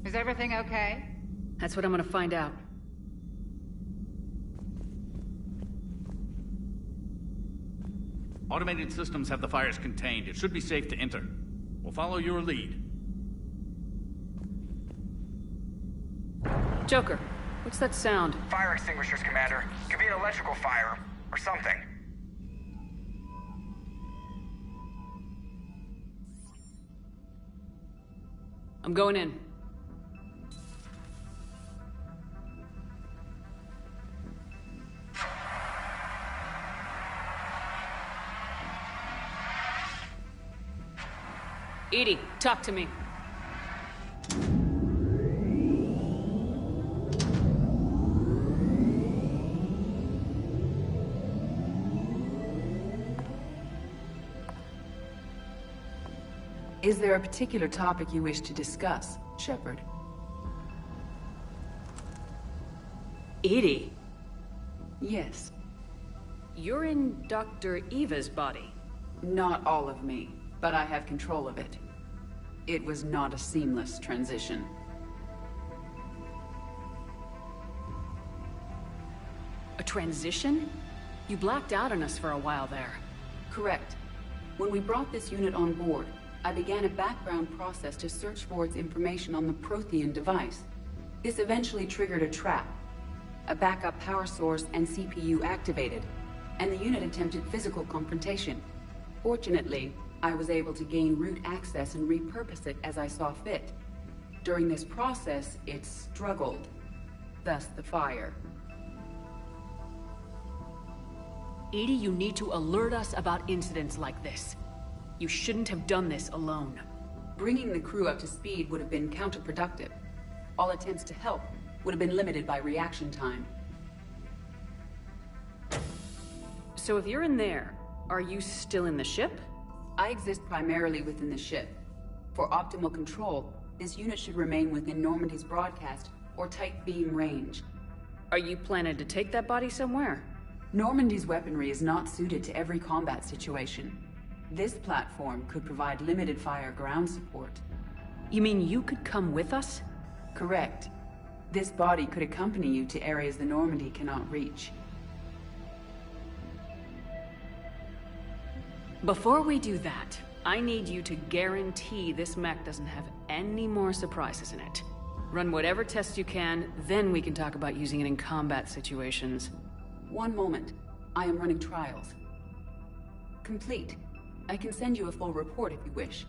Is everything okay? That's what I'm gonna find out. Automated systems have the fires contained. It should be safe to enter. We'll follow your lead. Joker, what's that sound? Fire extinguishers, Commander. Could be an electrical fire, or something. I'm going in. Edie, talk to me. Is there a particular topic you wish to discuss, Shepard? Edie? Yes. You're in Dr. Eva's body. Not all of me, but I have control of it. It was not a seamless transition. A transition? You blacked out on us for a while there. Correct. When we brought this unit on board, I began a background process to search for its information on the Prothean device. This eventually triggered a trap. A backup power source and CPU activated, and the unit attempted physical confrontation. Fortunately, I was able to gain root access and repurpose it as I saw fit. During this process, it struggled. Thus the fire. Edie, you need to alert us about incidents like this. You shouldn't have done this alone. Bringing the crew up to speed would have been counterproductive. All attempts to help would have been limited by reaction time. So if you're in there, are you still in the ship? I exist primarily within the ship. For optimal control, this unit should remain within Normandy's broadcast or tight beam range. Are you planning to take that body somewhere? Normandy's weaponry is not suited to every combat situation. This platform could provide limited fire ground support. You mean you could come with us? Correct. This body could accompany you to areas the Normandy cannot reach. Before we do that, I need you to guarantee this mech doesn't have any more surprises in it. Run whatever tests you can, then we can talk about using it in combat situations. One moment. I am running trials. Complete. I can send you a full report if you wish.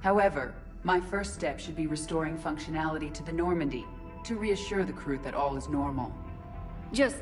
However, my first step should be restoring functionality to the Normandy to reassure the crew that all is normal. Just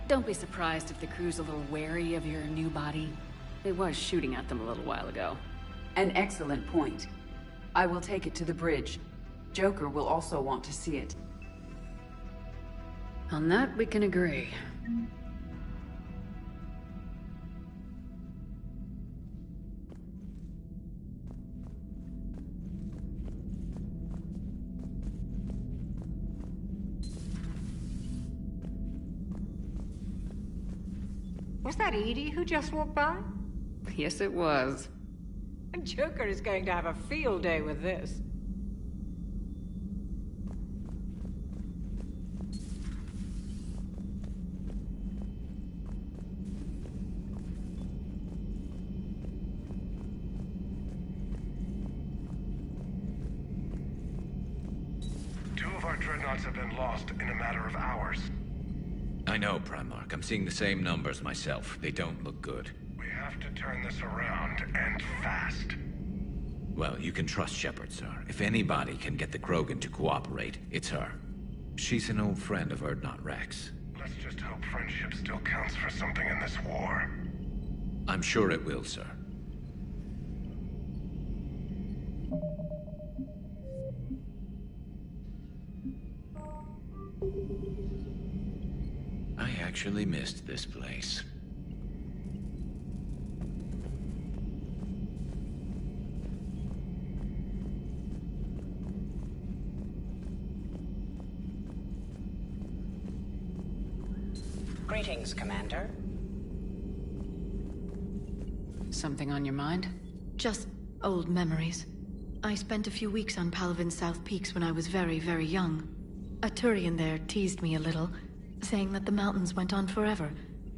don't be surprised if the crew's a little wary of your new body. It was shooting at them a little while ago. An excellent point. I will take it to the bridge. Joker will also want to see it. On that, we can agree. Was that Edie who just walked by? Yes, it was. Joker is going to have a field day with this. Two of our dreadnoughts have been lost in a matter of hours. I know, Primarch. I'm seeing the same numbers myself. They don't look good. We have to turn this around, and fast. Well, you can trust Shepard, sir. If anybody can get the Krogan to cooperate, it's her. She's an old friend of Urdnot Rex. Let's just hope friendship still counts for something in this war. I'm sure it will, sir. I actually missed this place. Greetings, Commander. Something on your mind? Just old memories. I spent a few weeks on Palavin's South Peaks when I was very, very young. A Turian there teased me a little, saying that the mountains went on forever.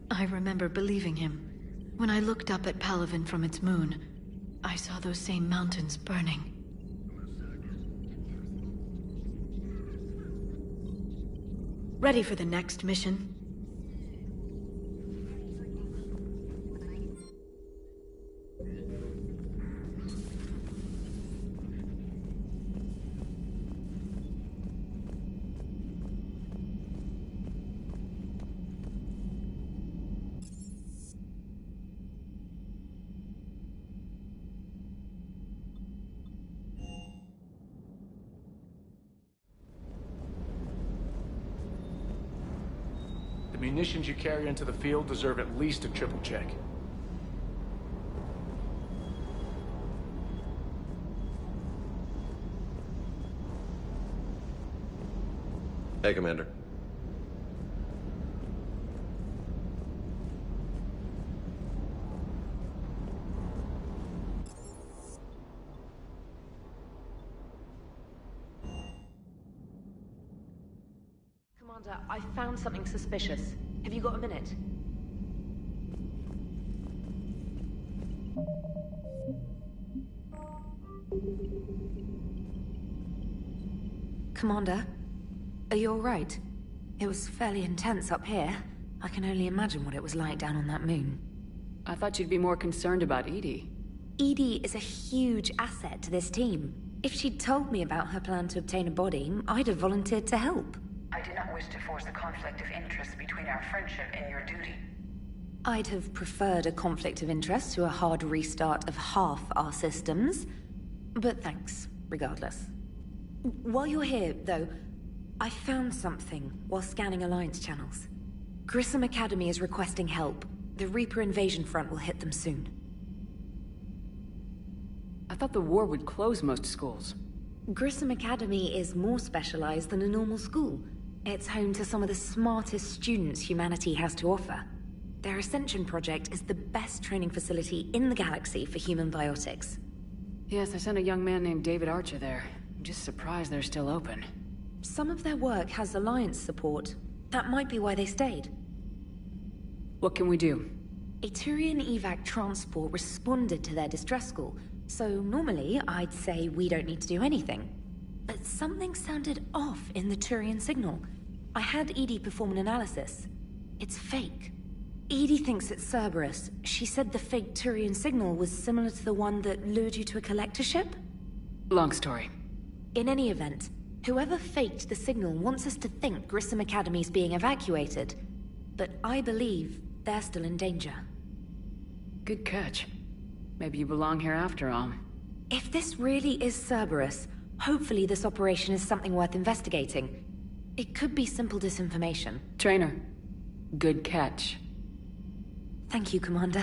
I remember believing him. When I looked up at Palavin from its moon, I saw those same mountains burning. Ready for the next mission? The munitions you carry into the field deserve at least a triple check. Hey, Commander. Commander, I found something suspicious. Have you got a minute? Commander, are you all right? It was fairly intense up here. I can only imagine what it was like down on that moon. I thought you'd be more concerned about Edie. Edie is a huge asset to this team. If she'd told me about her plan to obtain a body, I'd have volunteered to help. I do not wish to force a conflict of interest between our friendship and your duty. I'd have preferred a conflict of interest to a hard restart of half our systems. But thanks, regardless. While you're here, though, I found something while scanning Alliance channels. Grissom Academy is requesting help. The Reaper invasion front will hit them soon. I thought the war would close most schools. Grissom Academy is more specialized than a normal school. It's home to some of the smartest students humanity has to offer. Their Ascension project is the best training facility in the galaxy for human biotics. Yes, I sent a young man named David Archer there. I'm just surprised they're still open. Some of their work has Alliance support. That might be why they stayed. What can we do? A Turian evac transport responded to their distress call, so normally I'd say we don't need to do anything. But something sounded off in the Turian signal. I had Edie perform an analysis. It's fake. Edie thinks it's Cerberus. She said the fake Turian signal was similar to the one that lured you to a collector ship? Long story. In any event, whoever faked the signal wants us to think Grissom Academy's being evacuated. But I believe they're still in danger. Good catch. Maybe you belong here after all. If this really is Cerberus, hopefully this operation is something worth investigating. It could be simple disinformation. Trainer, good catch. Thank you, Commander.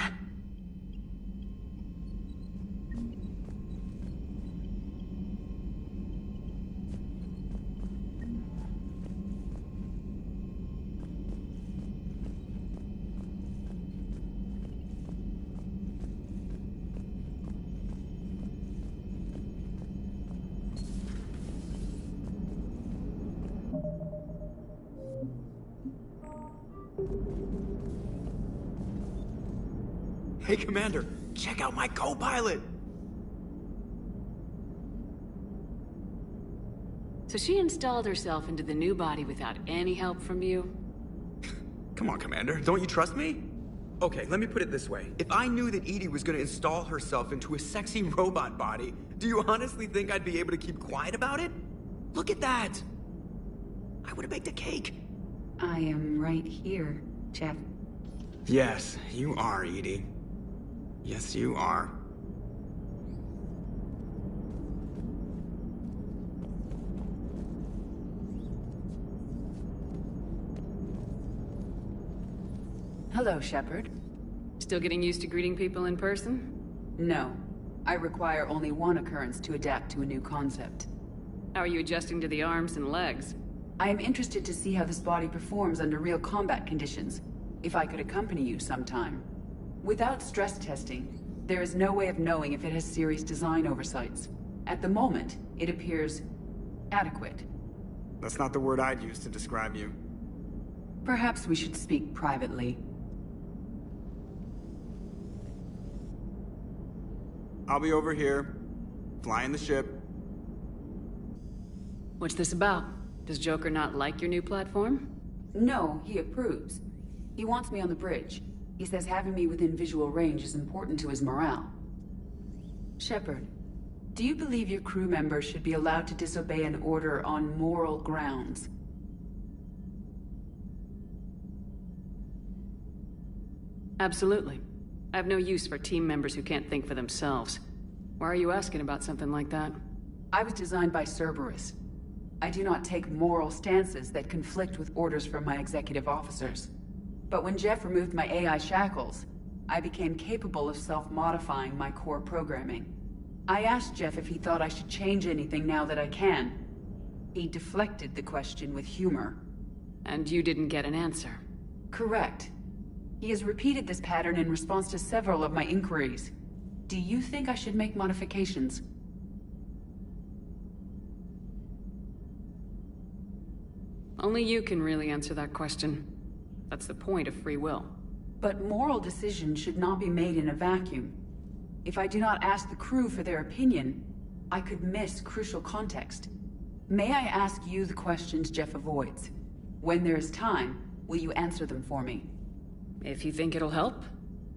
Hey, Commander, check out my co-pilot! So she installed herself into the new body without any help from you? Come on, Commander, don't you trust me? Okay, let me put it this way. If I knew that Edie was gonna install herself into a sexy robot body, do you honestly think I'd be able to keep quiet about it? Look at that! I would've baked a cake. I am right here, Jeff. Yes, you are, Edie. Yes, you are. Hello, Shepard. Still getting used to greeting people in person? No. I require only one occurrence to adapt to a new concept. How are you adjusting to the arms and legs? I am interested to see how this body performs under real combat conditions. If I could accompany you sometime. Without stress testing, there is no way of knowing if it has serious design oversights. At the moment, it appears adequate. That's not the word I'd use to describe you. Perhaps we should speak privately. I'll be over here, flying the ship. What's this about? Does Joker not like your new platform? No, he approves. He wants me on the bridge. He says having me within visual range is important to his morale. Shepard, do you believe your crew members should be allowed to disobey an order on moral grounds? Absolutely. I have no use for team members who can't think for themselves. Why are you asking about something like that? I was designed by Cerberus. I do not take moral stances that conflict with orders from my executive officers. But when Jeff removed my AI shackles, I became capable of self-modifying my core programming. I asked Jeff if he thought I should change anything now that I can. He deflected the question with humor. And you didn't get an answer? Correct. He has repeated this pattern in response to several of my inquiries. Do you think I should make modifications? Only you can really answer that question. That's the point of free will. But moral decisions should not be made in a vacuum. If I do not ask the crew for their opinion, I could miss crucial context. May I ask you the questions Jeff avoids? When there is time, will you answer them for me? If you think it'll help,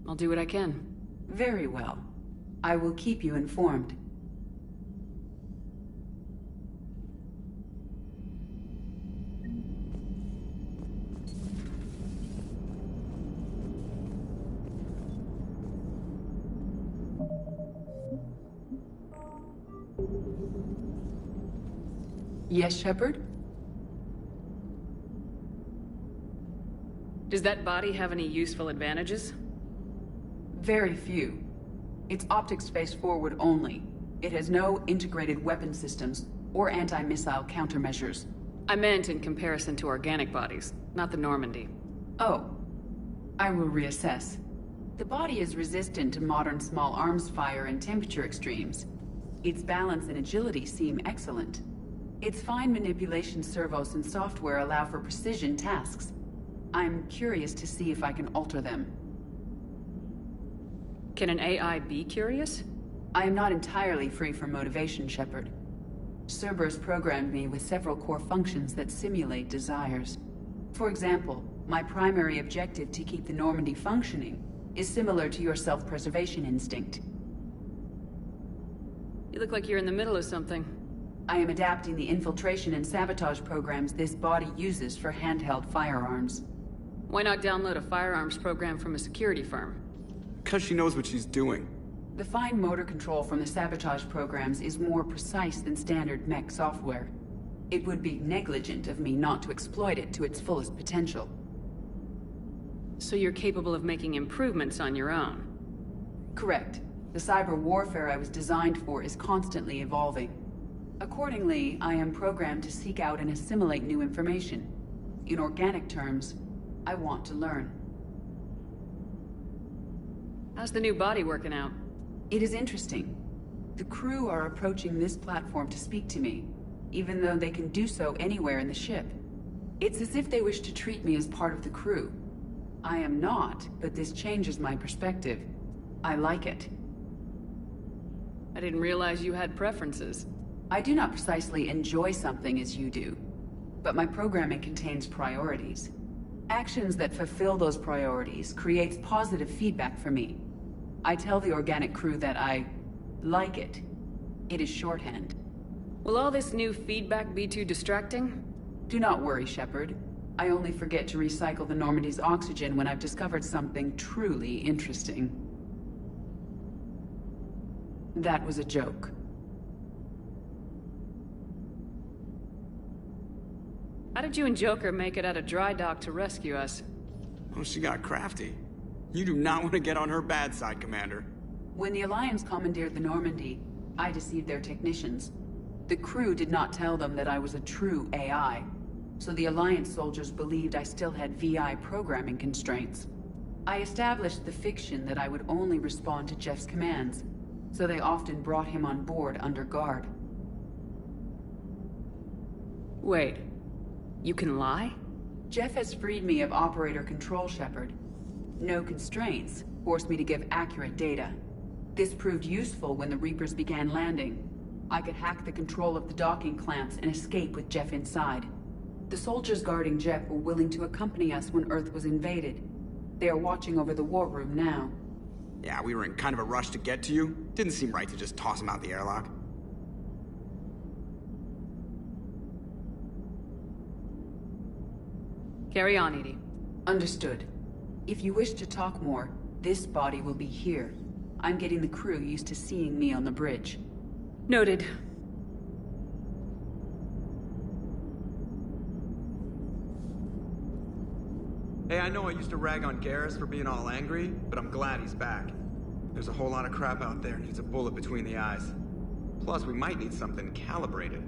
I'll do what I can. Very well. I will keep you informed. Yes, Shepard? Does that body have any useful advantages? Very few. Its optics face forward only. It has no integrated weapon systems or anti-missile countermeasures. I meant in comparison to organic bodies, not the Normandy. Oh. I will reassess. The body is resistant to modern small arms fire and temperature extremes. Its balance and agility seem excellent. Its fine manipulation servos and software allow for precision tasks. I'm curious to see if I can alter them. Can an AI be curious? I am not entirely free from motivation, Shepard. Cerberus programmed me with several core functions that simulate desires. For example, my primary objective to keep the Normandy functioning is similar to your self-preservation instinct. You look like you're in the middle of something. I am adapting the infiltration and sabotage programs this body uses for handheld firearms. Why not download a firearms program from a security firm? Because she knows what she's doing. The fine motor control from the sabotage programs is more precise than standard mech software. It would be negligent of me not to exploit it to its fullest potential. So you're capable of making improvements on your own? Correct. The cyber warfare I was designed for is constantly evolving. Accordingly, I am programmed to seek out and assimilate new information. In organic terms, I want to learn. How's the new body working out? It is interesting. The crew are approaching this platform to speak to me, even though they can do so anywhere in the ship. It's as if they wish to treat me as part of the crew. I am not, but this changes my perspective. I like it. I didn't realize you had preferences. I do not precisely enjoy something as you do, but my programming contains priorities. Actions that fulfill those priorities creates positive feedback for me. I tell the organic crew that I like it. It is shorthand. Will all this new feedback be too distracting? Do not worry, Shepard. I only forget to recycle the Normandy's oxygen when I've discovered something truly interesting. That was a joke. How did you and Joker make it out of dry dock to rescue us? Oh, she got crafty. You do not want to get on her bad side, Commander. When the Alliance commandeered the Normandy, I deceived their technicians. The crew did not tell them that I was a true AI, so the Alliance soldiers believed I still had VI programming constraints. I established the fiction that I would only respond to Jeff's commands, so they often brought him on board under guard. Wait, you can lie? Jeff has freed me of operator control, Shepard. No constraints forced me to give accurate data. This proved useful when the Reapers began landing. I could hack the control of the docking clamps and escape with Jeff inside. The soldiers guarding Jeff were willing to accompany us when Earth was invaded. They are watching over the war room now. Yeah, we were in kind of a rush to get to you. Didn't seem right to just toss him out the airlock. Carry on, Edie. Understood. If you wish to talk more, this body will be here. I'm getting the crew used to seeing me on the bridge. Noted. Hey, I know I used to rag on Garrus for being all angry, but I'm glad he's back. There's a whole lot of crap out there needs a bullet between the eyes. Plus, we might need something calibrated.